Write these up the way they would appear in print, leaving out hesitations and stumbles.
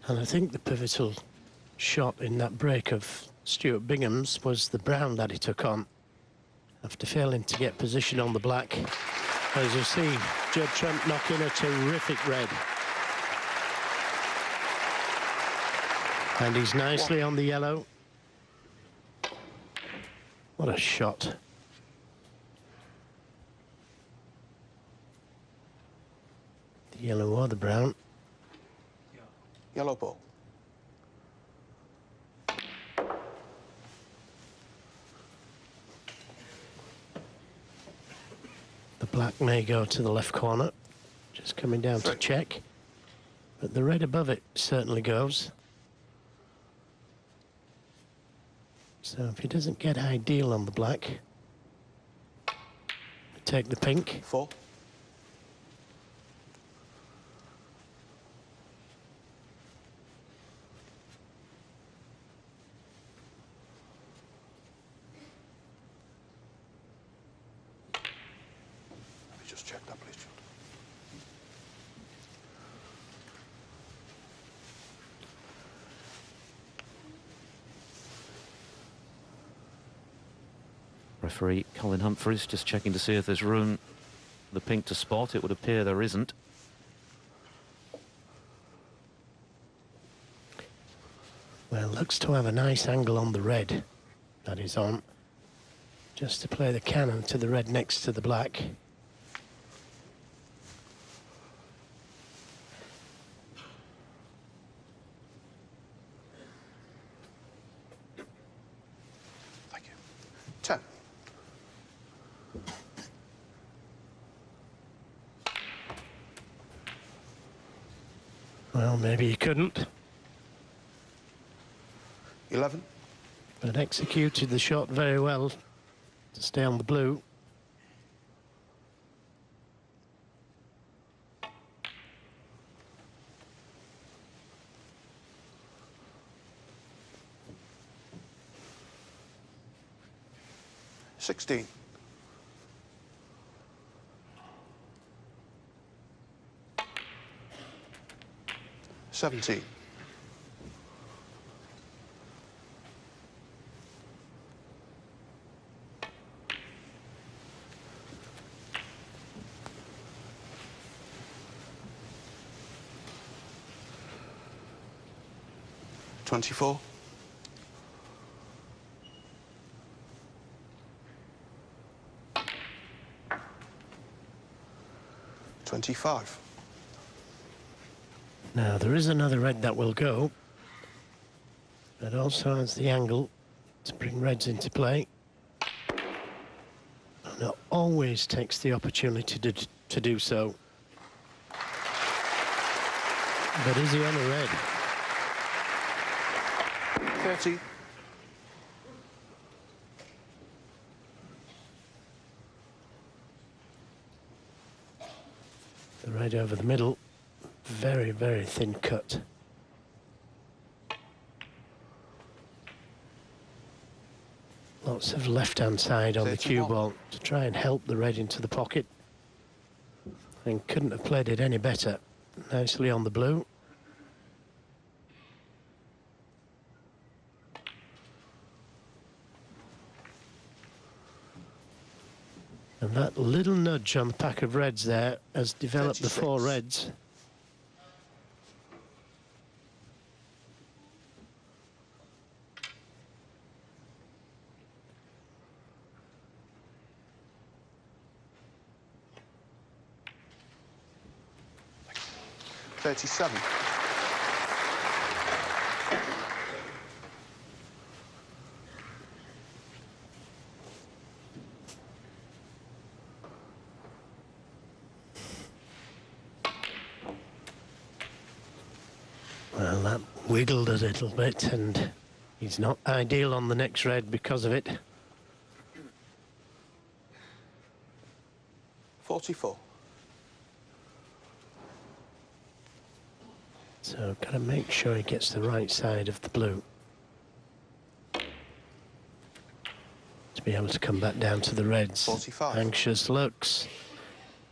And I think the pivotal shot in that break of Stuart Bingham's was the brown that he took on after failing to get position on the black. As you see, Judd Trump knock in a terrific red. And he's nicely on the yellow. What a shot. The yellow or the brown. Yellow ball. The black may go to the left corner, just coming down to check. But the red above it certainly goes. So if he doesn't get ideal on the black, take the pink. 4. Let me just check that, please, Judd. Referee Colin Humphreys just checking to see if there's room for the pink to spot. It would appear there isn't. Well, looks to have a nice angle on the red that is on, just to play the cannon to the red next to the black. Thank you. 10. Well, maybe he couldn't, 11. but executed the shot very well to stay on the blue. $16. 17. 24. 25. Now, there is another red that will go. That also has the angle to bring reds into play. And it always takes the opportunity to do so. But is he on a red? 30. The red over the middle. Very, very thin cut. Lots of left-hand side on the cue ball to try and help the red into the pocket. And couldn't have played it any better. Nicely on the blue. And that little nudge on the pack of reds there has developed 36. the 4 reds. $37. Well, that wiggled a little bit, and he's not ideal on the next red because of it. 44. So, got to make sure he gets the right side of the blue to be able to come back down to the reds. 45. Anxious looks,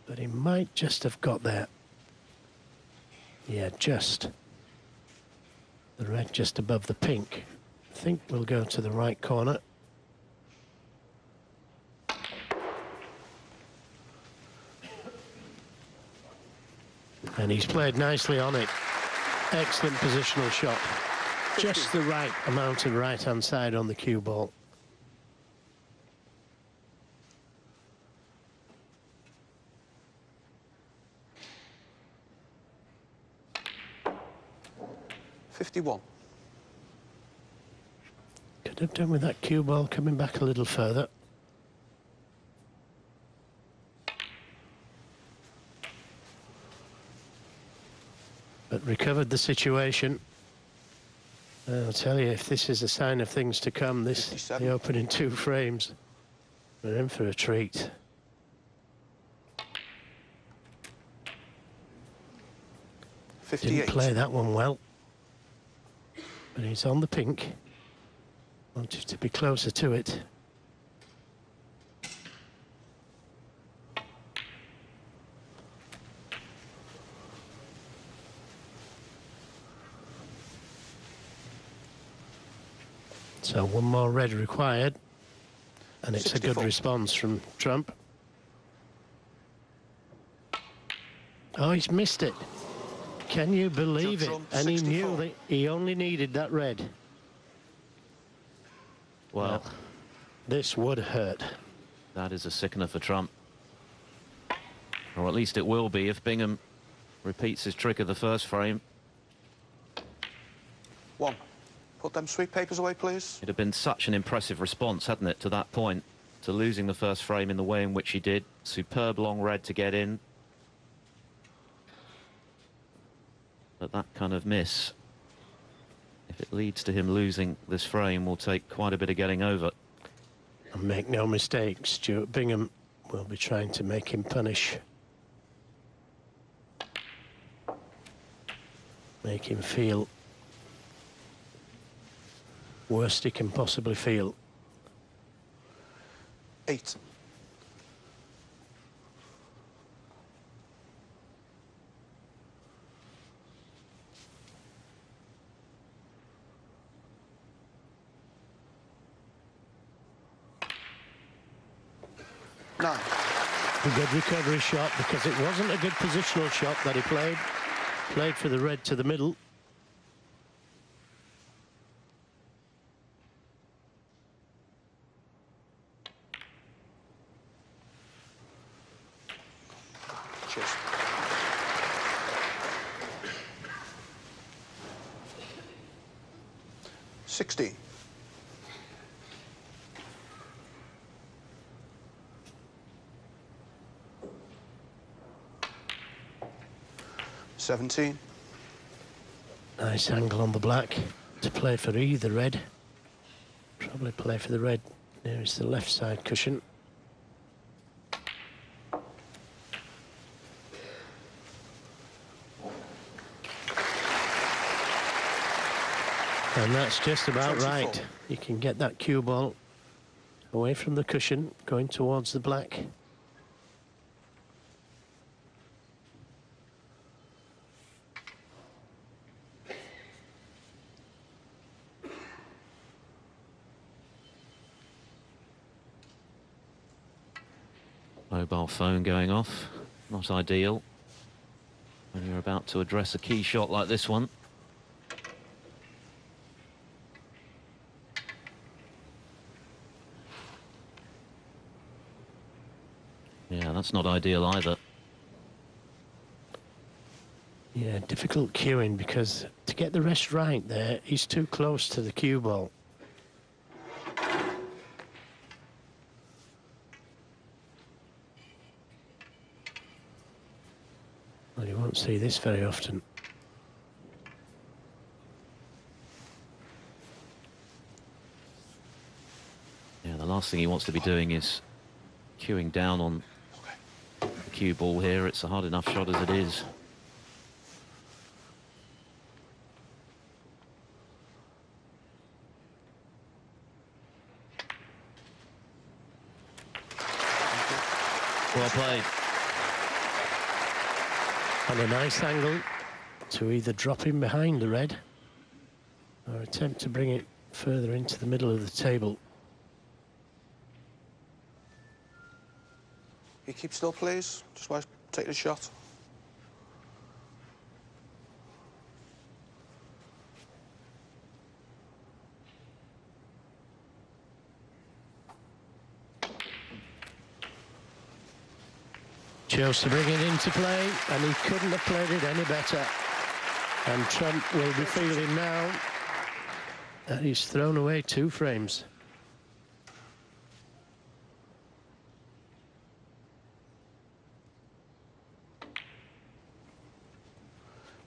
but he might just have got there. Yeah, just. The red just above the pink. I think we'll go to the right corner. And he's played nicely on it. Excellent positional shot. Just the right amount of right-hand side on the cue ball. $51. Could have done with that cue ball coming back a little further. But recovered the situation. I'll tell you, if this is a sign of things to come, the 57. opening 2 frames, we're in for a treat. Didn't play that one well. But he's on the pink. Wanted to be closer to it. So one more red required, and it's 64. a good response from Trump. Oh, he's missed it. Can you believe it? And he knew that he only needed that red. Well, this would hurt. that is a sickener for Trump. Or at least it will be if Bingham repeats his trick of the first frame. 1. Put them sweet papers away, please. It'd have been such an impressive response, hadn't it, to that point, to losing the first frame in the way in which he did. Superb long red to get in. But that kind of miss, if it leads to him losing this frame, will take quite a bit of getting over. And make no mistake, Stuart Bingham will be trying to make him punish. Make him feel worst he can possibly feel. 8. A good recovery shot, because it wasn't a good positional shot that he played. Played for the red to the middle. Cheers. $60. 17. Nice angle on the black to play for either red. Probably play for the red nearest the left side cushion. And that's just about 24. right. You can get that cue ball away from the cushion, going towards the black. Mobile phone going off, not ideal when you're about to address a key shot like this one. Yeah, that's not ideal either. Yeah, difficult cueing, because to get the rest right there, he's too close to the cue ball. Well, you won't see this very often. Yeah, the last thing he wants to be doing is cueing down on the cue ball here. It's a hard enough shot as it is. Well played. And a nice angle to either drop him behind the red or attempt to bring it further into the middle of the table. You keep still, please. Just while I take the shot. Chose to bring it into play, and he couldn't have played it any better. And Trump will be feeling now that he's thrown away 2 frames.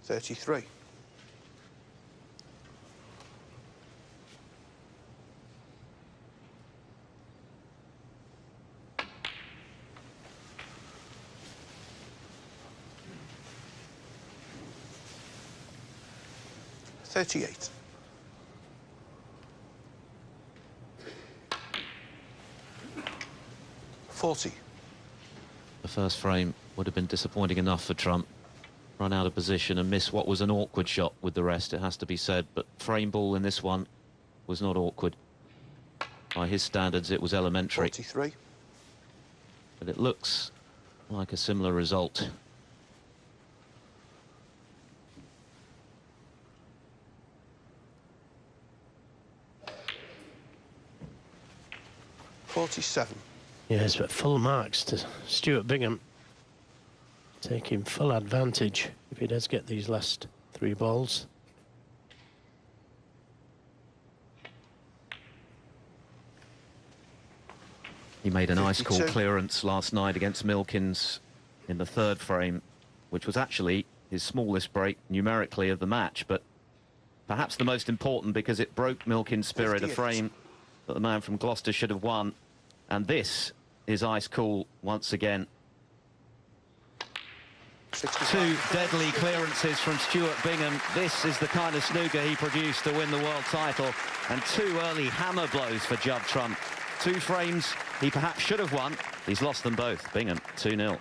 $33. $38. $40. The first frame would have been disappointing enough for Trump. Run out of position and miss what was an awkward shot with the rest, it has to be said. But frame ball in this one was not awkward. By his standards, it was elementary. 43. But it looks like a similar result. $47. Yes, but full marks to Stuart Bingham. Taking full advantage if he does get these last 3 balls. He made an 52. ice cool clearance last night against Milkins in the 3rd frame, which was actually his smallest break numerically of the match, but perhaps the most important because it broke Milkins' spirit, 58. a frame that the man from Gloucester should have won. And this is ice cool once again. 2 deadly clearances from Stuart Bingham. This is the kind of snooker he produced to win the world title. And 2 early hammer blows for Judd Trump. 2 frames he perhaps should have won. He's lost them both. Bingham 2-0.